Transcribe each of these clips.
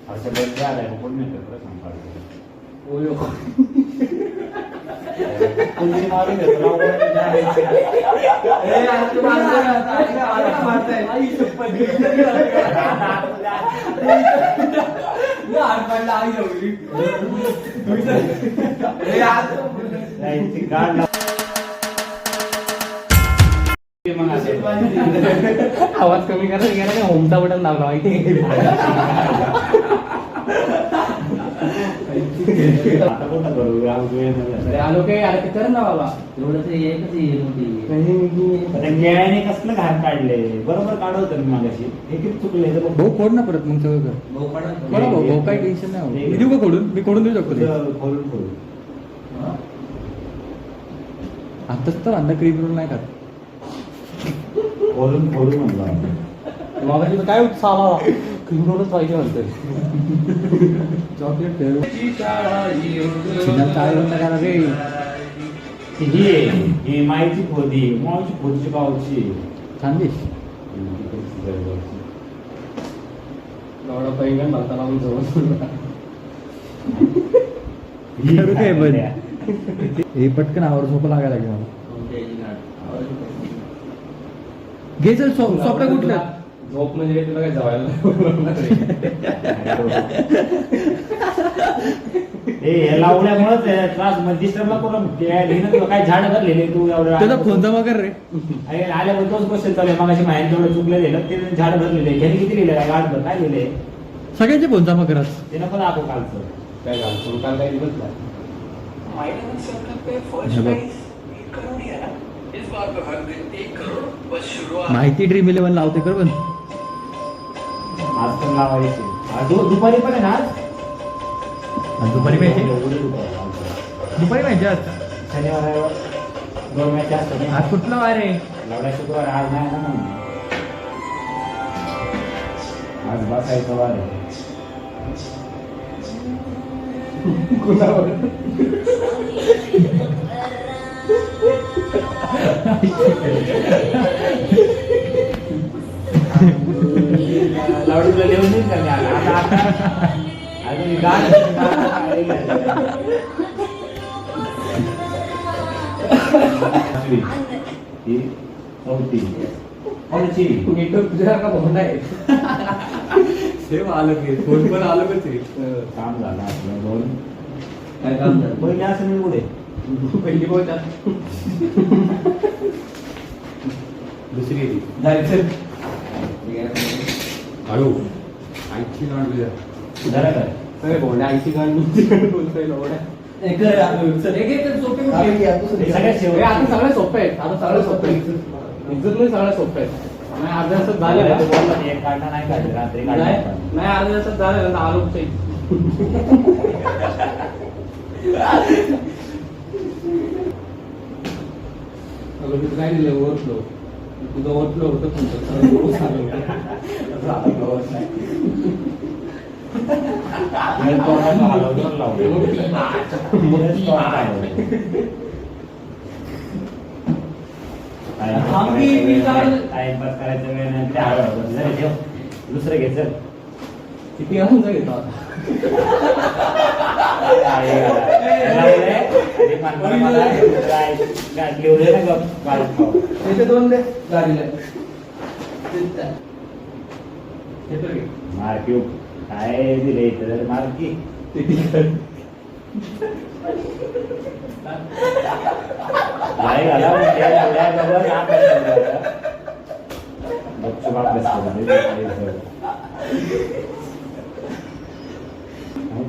असं बर्थडे आलाय कोण नाही करत सांभाळतो कोणी मारून घेतो आवाज कमी करायला गेला का होमचा बटन लावला माहिती आलो काय अरे कर ना बाबा गॅने कसलं घाण काढले बरोबर काढवत मी मागाशी हे किती चुकले भाऊ खोड ना परत मग सगळं कर भाऊ काही टेन्शन नाही मी देऊ का खोडून मी खोडून देऊ शकतो खोलून खोलून आताच तर अन्न क्रीम रोल नाही खात खोलून खोलून म्हणलं मागाशी काय उत्साह क्रीम रोलच पाहिजे म्हणतोय चॉकलेट काय म्हणता का रे ही माईची खोदी मावची खोदची पावची खानदेश एवढा पैंगण भारता लावून जवळ हे पटकन आवर झोप लागायला लागली मला घे चल सोपड्या कुठल्या झोप म्हणजे तुला काय जवायला लावल्यामुळेच त्रास डिस्टर्ब करून काय झाड भरलेले तू एवढं त्याचा फोन जमा कर रे आल्यावर तोच क्वेश्चन चालू आहे मागाशी माहिती तेवढं चुकलं दिलं ते झाड भरलेले घरी किती लिहिलं काय गाठ भर काय लिहिले सगळ्यांचे फोन जमा करा ते नको दाखव कालचं काय घालतो काल काय दिवस माहिती ड्रीम 11 लावते कर पण आज पण लावायची दुपारी पण आहे ना आज दुपारी मॅच दुपारी मॅच आज शनिवार 2 मॅच असतात आज कुठला वार आहे लवडा शुक्रवार आज नाही ना आज बसायचं वार आहे लावडीला लिहून नाही का आता अजून गाणं तुझ्या का भावना आहे सेम आलं की फोन पण आलं का ते काम झालं आपलं दोन काय काम झालं पहिले असं मी पुढे पहिली बोट दुसरी जायचं हळू आईची गांड जरा काय अरे भोंड्या आईची गांड बोलतोय लोड्या सगळे सोपे आहेत आता सगळे सोपे इज्जत मध्ये सगळ्या सोपे आहेत नाही अर्ध्या तासात झालं एक काढणं नाही काढलं रात्री नाही अर्ध्या तासात झालं ना आलो काय दिलं ओव्हरफ्लो तुझं ओव्हरफ्लो होतं टाइमपास करायचं वेळ नाही दुसरं घ्यायचं किती घेतो आता दोन दे गाडीला मार्की काय दिले तर मार्की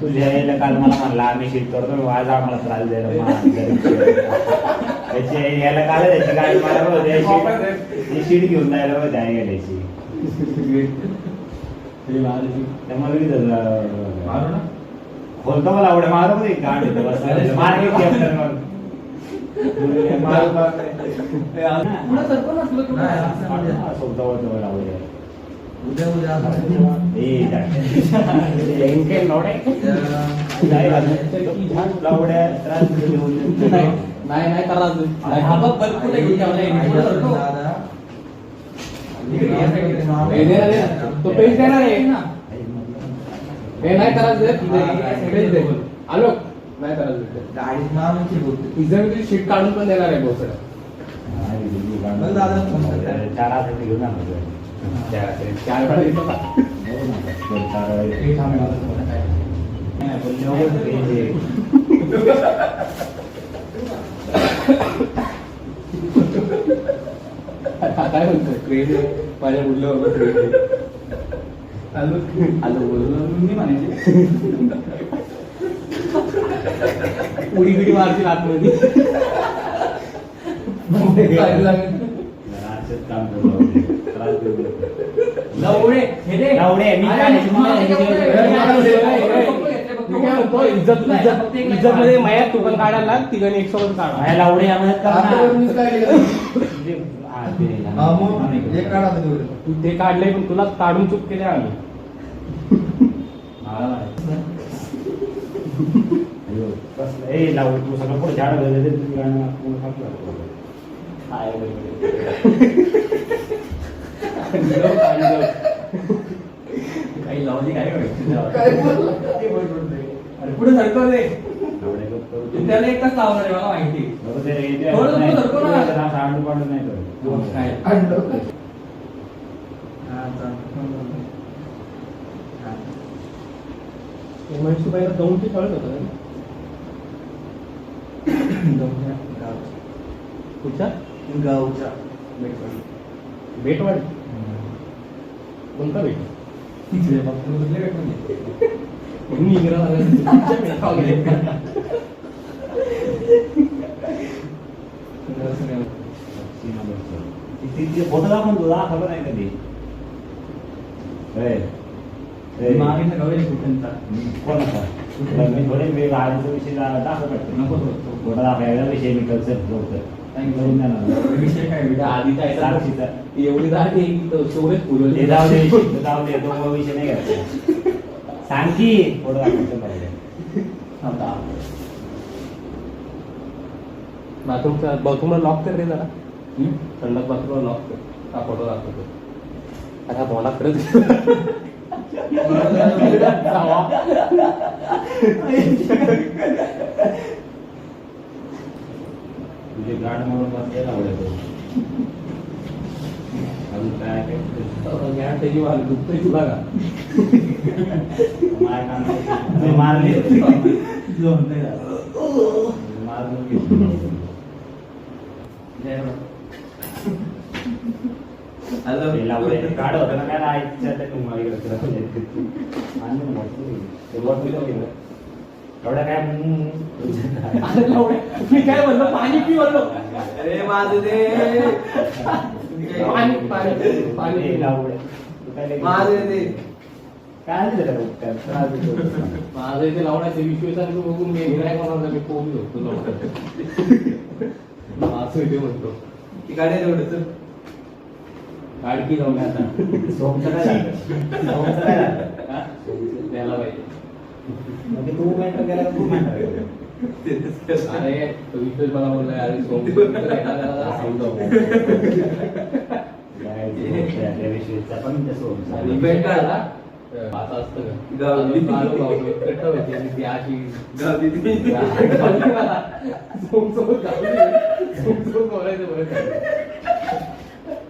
तुझ्या यायला काल मला म्हणला आम्ही शीट करतो आज आम्हाला त्रास द्यायला यायला काल त्याची गाडी मला शीट घेऊन जायला द्याय गेल्याची खोलतो मला आवड मारू गाडी नाही तो पेज देणार आहे ना हे नाही करायचं आलो नाही करायचं गाडी मामाची बोलते इथं मी तुझी शीट काढून पण देणार आहे बहुत चार हात घेऊन जाणार चार वेळा येतो का? काय म्हणतो क्रेज माझ्या मुलं आलो बोललो मी म्हणायचे उडी बिडी मारतील आतमध्ये लवडे हे रे लावडे मी काय इज्जत मध्ये मायात तू पण काढायला लाग तिघांनी एक सोबत काढा लावडे आम्हाला तू ते काढले पण तुला काढून चूक केले आम्ही लावडे तू सगळं पुढे झाड काही लावली काय पुढे सरकव रे त्याला एक तास लावणार आहे मला माहिती म्हैसूबाईला दौंडची कळत होतं कुठच्या गावच्या बेटवाडी कोणता बेट तिकडे बघतो मी इकडं फोटो दाखवून तुझा खबर नाही कधी मागे गवळी कुठंचा कोण होता मी थोडे वेळ आधीचा विषय दाखवत नको फोटो दाखवायला विषय मी कल्चर लवकर करून देणार विषय काय आधीचा साक्षीचा एवढी जाते की तेवढेच ते पुरवले जाऊ दे जाऊ दे तो विषय नाही घ्यायचा सांग की फोटो दाखवायचं पाहिजे बाथरूमला लॉक कर रे जरा संडास बाथरूमला लॉक कर हा फोटो दाखवतो आता बोला खरंच तुझे गाड म्हणून बसले आवडत अजून काय त्याची वाल दुखतोय तुला का मारले काढ होतं ना काय आईच्या एवढा काय मी काय म्हणलो पाणी पी म्हणलो अरे माझं ते पाणी पाणी पाणी लावडे माझं ते काय माझं इथे लावण्याचे विश्वासाने बघून मी गिराय म्हणा मी पोहून झोपतो असं इथे म्हणतो ती गाडी एवढं गाडकी लावणे आता सोमचं काय झालं सोमचं काय झालं त्याला पाहिजे म्हणजे तू मॅटर केला तू मॅटर अरे तो विश्वास मला बोललाय अरे सोम पण आणि इव्हेंट काढला असं असतं का गावी. आलो गावी. कट्ट होती आणि ती अशी गावी मला सोमसोबत गावी. सोमसोबत बोलायचं बरं का.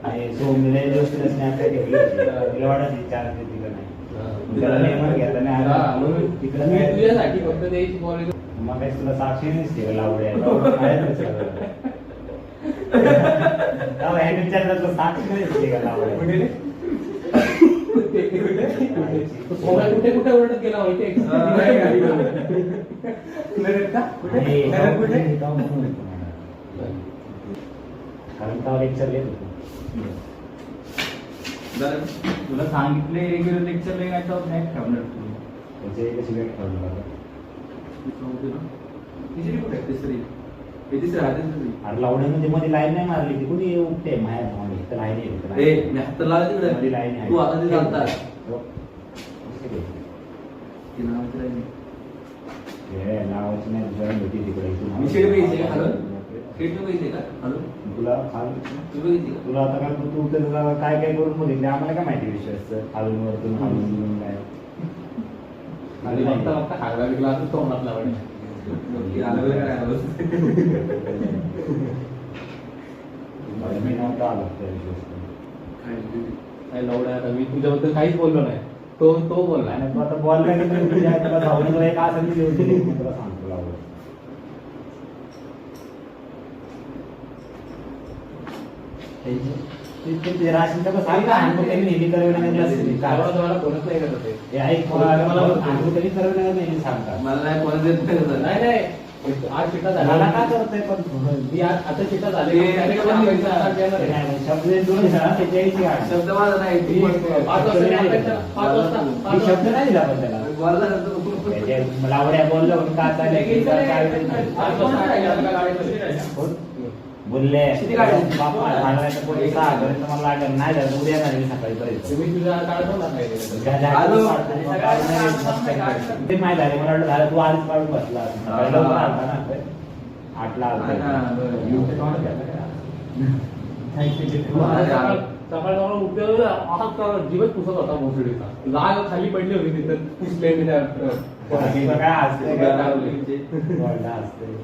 आणि सोमने दोस्तीला स्नॅप ठेवली होती तिला वाटत चार तिकडे नाही त्याला नेमर घेतला नाही हा, म्हणून तिकडे मी तुझ्यासाठी फक्त द्यायची बोलायचं मग काही तुला साक्षीनेच ठेवलं लावडे साक्षीनेच ठेवलं लावडे कुठे कुठे ओरडत गेला माहितीये लेक्चर घेत होतो तुला सांगितले रेग्युलर लेक्चर काय तर नाही ठेवणार तू त्याचे कशी वेळ ठेवलं तिसरी कुठे आहे? तिसरी हे तिसरी आहे तिसरी अरे लावडे म्हणजे मध्ये लाईन नाही मारली ती कुणी उठते माया तर लाईन ए मी हात लावला मध्ये तिकडे लाईन आहे तू आता ते जाणता नावाची नाही जॉईन होती तिकडे मी शेड बघितली का हॅलो शेड बघितली का हॅलो तुला तू बघितली का तुला आता काय तू त्याचा काय काय करून बघितले आम्हाला काय माहिती विषय हालून वरतून हालून काय आणि बघता बघता खायला विकला तर तोंडात लावणे मी नव्हतं आलो त्या दिवशी. काय लवड्या आता मी तुझ्याबद्दल काहीच बोललो नाही तो बोलला आणि तू आता बोलला की तू तुझ्या तुला भावनेला एक असं दिली होती मी तुला सांगतो लावलं. ते राशीचं कसं आहे ना, अनुभव त्यांनी नेहमी करवण्यामध्ये असते. त्यावेळेस मला कोणच नाही करत होते हे ऐक, मला अनुभव त्यांनी करवण्यामध्ये नेहमी सांगतात. मला नाही कोण देत नाही. नाही नाही आज चिटा झाला मला का करतोय पण मी आज आता चिटा झाले ते- direct ते- आपण पैसा आता देणार आहे. नाही, शब्द दोन झाला त्याच्याही गाठ. शब्द माझा नाही मी पाच वाजता निघायचं, पाच वाजता मी शब्द नाही दिला पण त्याला बोलला त्याचे लावड्या बोललो म्हणून का चालेल पाच वाजता निघायचं का गाडीमध्ये? बोलले किती गाडी? बापा मला नाही तर कोणी सहा पर्यंत मला लागेल नाही झालं उद्या नाही सकाळी पर्यंत तुम्ही तुझ्या काढतो ना काय आलो. ते माहिती झाले मला वाटलं झालं तू आधीच काढून बसला सकाळी लवकर आलता ना 8ला सकाळ जाऊन उठल्यावर असा जीवच पुसत होता भोसडीचा लाल खाली पडली होती तिथं पुसले मी त्या काय असते बोलला असते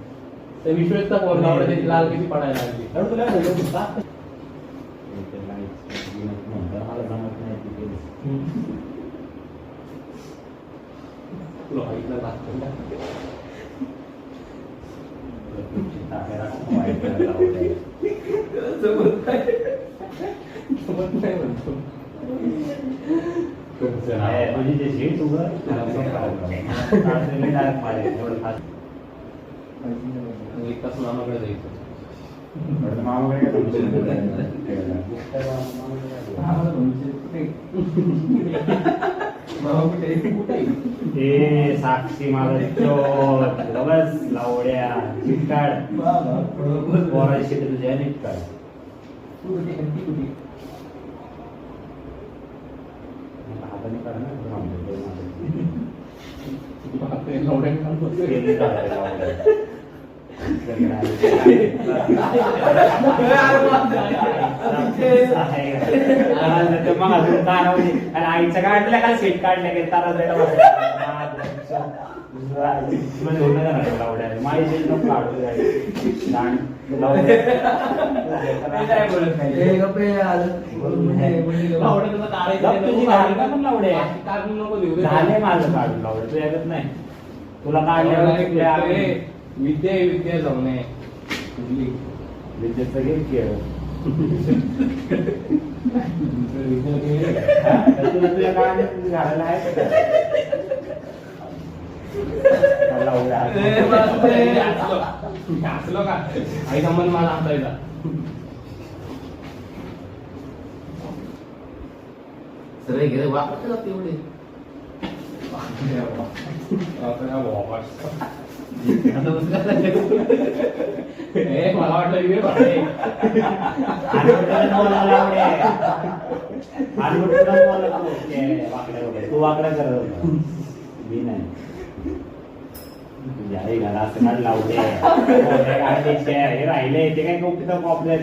त्या विश्वेशचा पोरगा आवडे त्याची लाल कशी पडायला लागली तर तुला बोललो होता मला जमत नाही ती केली. तुला वाईटला लागतं टाकायला खूप वाईट लावलंय. सोबत नाही म्हणतो नाही, तुझी जे सीट उभं त्याला पण काढलं. मी direct मारेन, एवढं fast. एक तास मामाकडे जायचं एवढं मामाकडे काय तुमचं ठेवलं. ए साक्षी माझा चोर बस लावड्या चिटकाड पोराशी तुझ्या निटकाड हाताने काढ ना लवड्याने काढतो. केली काढायला लावड्या. मग अजून आईचं काढलं का सीट काढल्या की तारा माझी सीट नको काढू लवड्याचं काढायचं लावड्या काढून नको देऊ रे. झाले माझं काढून लावडं तू ऐकत नाही तुला काढल्यावर विद्या आहे, विद्या जमणे विद्येचं गेम खेळ तुला तुझ्या काळाने घालायला आहे का लावड्या हसलो का आई संबंध मला हसायचा सगळे गेले वापरते तेवढे मला वाटलं वेळ वाटते तू वाकडा करत होता मी नाही तुझ्या आई घाला असं काढ लावले हे राहिले ते काय कौपिता कॉपलेट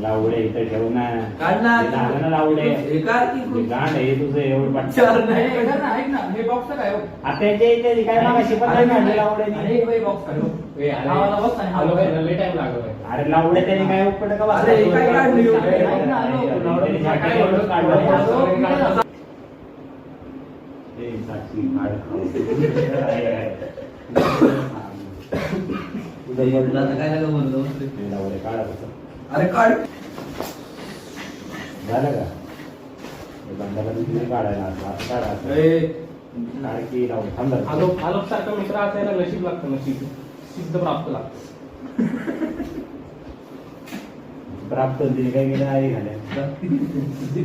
लावडे इथं ठेव ना काढ ना. हे झालं ना लावडे हे काढ की. गांड हे तुझं एवढं चार पटकन. नाही. ऐक ना हे बॉक्स काय हो आता याच्या काय मागाशी पण नाही काढले लावड्याने बॉक्स काय आलो काय लय टाइम लागलो काय अरे लावडे त्याने काय उपट का अरे, हे काय काढली हो? ऐक ना, आलो. त्याने झाकण एवढंच काढलं. ए, साक्षी, काढ. तुला आता काय नका म्हणलं हे लावडे काढा तसं. अरे काढ झालं का हे बंडाला दुसरी काढायला असं काढा असं. ए, काढ की लावडे थांब जरा. आलोक सारखा मित्र असायला नशीब लागतं नशीब सिद्ध प्राप्त लागतं प्राप्त तिने काय केलं आहे घाल्या सिद्धी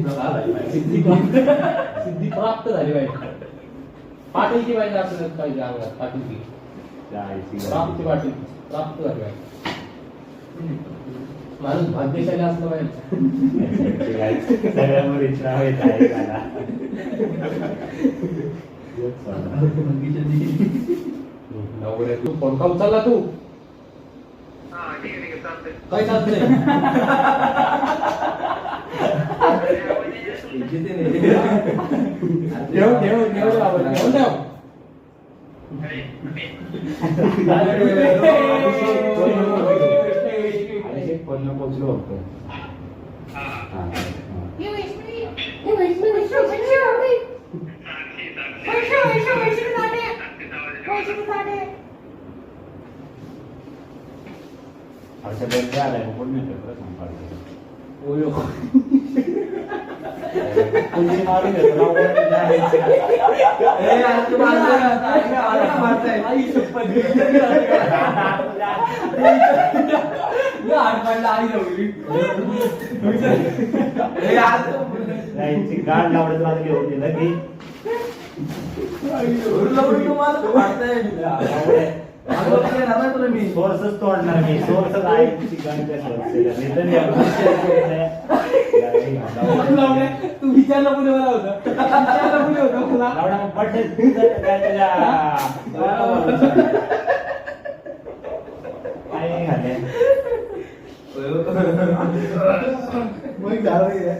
प्राप्त झाली पाहिजे पाटीलची पाहिजे असं पाहिजे अंगात पाटीलची प्राप्त पाटील प्राप्त झाली पाहिजे माणूस भाग्यशाली असलं पाहिजे सगळ्यावर इच्छा आहे घाला तू फोन का उचलला तू काय चालतंय जिथे नाही. ठेव ठेव ठेव राहुल, ठेव ठेव. अभिषेक फोन पोचलो होतो. अशा बर्थडे आलाय कोण नाही खरं सांभाळतो. कुणी मारून घेतो ना, वर जायचं. ए, आज तू मारतोय का? आज का मारताय? आई शपथ. या आडपाडला आई जाऊली. ए, आज जायची गाड लावडत मला घेऊन दिलं की उरलं तुम्हाला तर मारताय. आज बघते ना बा तुला मी. सोर्सच तोडणार मी. सोर्सच आहे चिकनच्या सोर्स. लावण्या, तू विचारलं कुठे मला होतं? विचारलं कुठे होतं तुला? काय घाले मग झालं रे.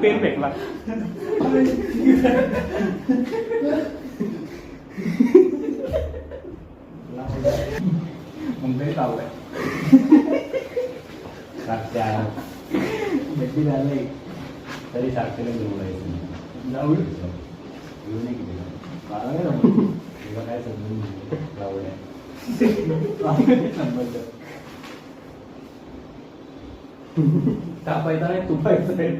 पेन फेकला. मुंबई चाललाय. साक्षी झालंय तरी साक्षीला घेऊन जायचं. जाऊ घेऊन नाही किती तुला काय समजून लावलंय. कापायचा नाही, तुपायचं नाही.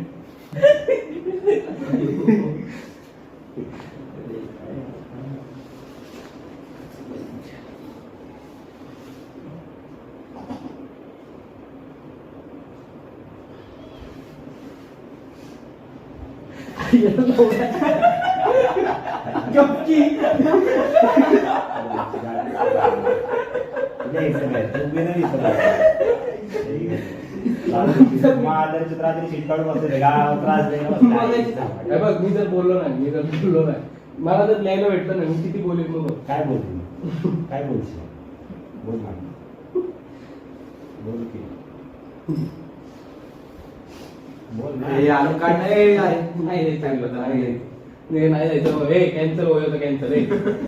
गपकी. महादरच्या रात्री शिटकावून बसते गाव त्रास हे बघ, मी जर बोललो नाही, मला जर लिहायला भेटलं नाही, मी किती बोलेल मग. काय बोलते काय बोलशील बोल ना बोल की बोल ना. ए, आलं काढ नाही. नाही जायचं, हे कॅन्सल होतं, कॅन्सल.